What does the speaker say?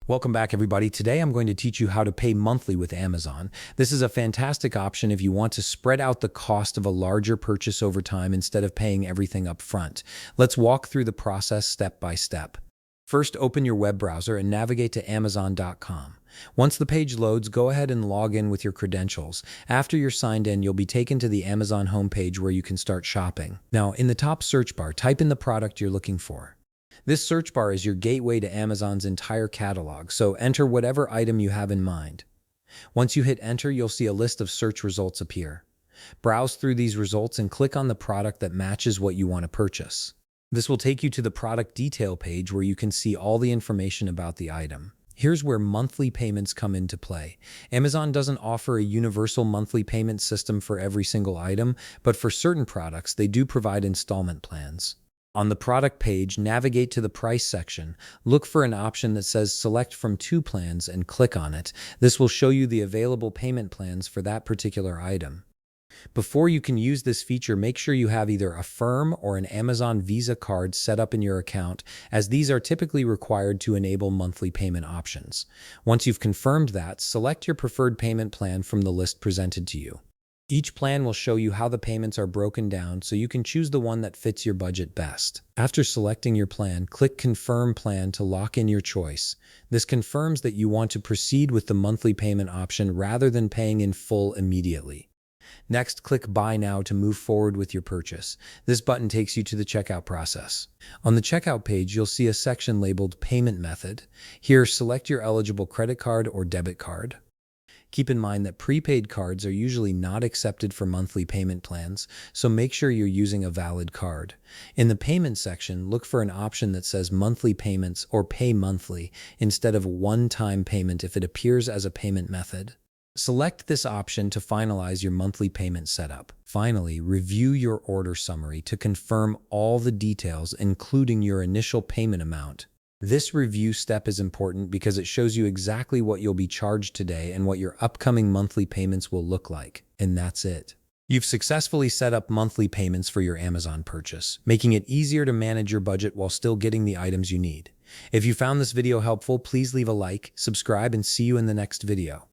Welcome back, everybody. Today I'm going to teach you how to pay monthly with Amazon. This is a fantastic option if you want to spread out the cost of a larger purchase over time instead of paying everything up front. Let's walk through the process step by step. First, open your web browser and navigate to Amazon.com. Once the page loads, go ahead and log in with your credentials. After you're signed in, you'll be taken to the Amazon homepage where you can start shopping. Now, in the top search bar, type in the product you're looking for. This search bar is your gateway to Amazon's entire catalog, so enter whatever item you have in mind. Once you hit enter, you'll see a list of search results appear. Browse through these results and click on the product that matches what you want to purchase. This will take you to the product detail page where you can see all the information about the item. Here's where monthly payments come into play. Amazon doesn't offer a universal monthly payment system for every single item, but for certain products, they do provide installment plans. On the product page, navigate to the price section. Look for an option that says select from 2 plans and click on it. This will show you the available payment plans for that particular item. Before you can use this feature, make sure you have either Affirm or an Amazon Visa card set up in your account, as these are typically required to enable monthly payment options. Once you've confirmed that, select your preferred payment plan from the list presented to you. Each plan will show you how the payments are broken down so you can choose the one that fits your budget best. After selecting your plan, click Confirm Plan to lock in your choice. This confirms that you want to proceed with the monthly payment option rather than paying in full immediately. Next, click Buy Now to move forward with your purchase. This button takes you to the checkout process. On the checkout page, you'll see a section labeled Payment Method. Here, select your eligible credit card or debit card. Keep in mind that prepaid cards are usually not accepted for monthly payment plans, so make sure you're using a valid card. In the payment section, look for an option that says monthly payments or pay monthly instead of one-time payment if it appears as a payment method. Select this option to finalize your monthly payment setup. Finally, review your order summary to confirm all the details, including your initial payment amount. This review step is important because it shows you exactly what you'll be charged today and what your upcoming monthly payments will look like. And that's it. You've successfully set up monthly payments for your Amazon purchase, making it easier to manage your budget while still getting the items you need. If you found this video helpful, please leave a like, subscribe, and see you in the next video.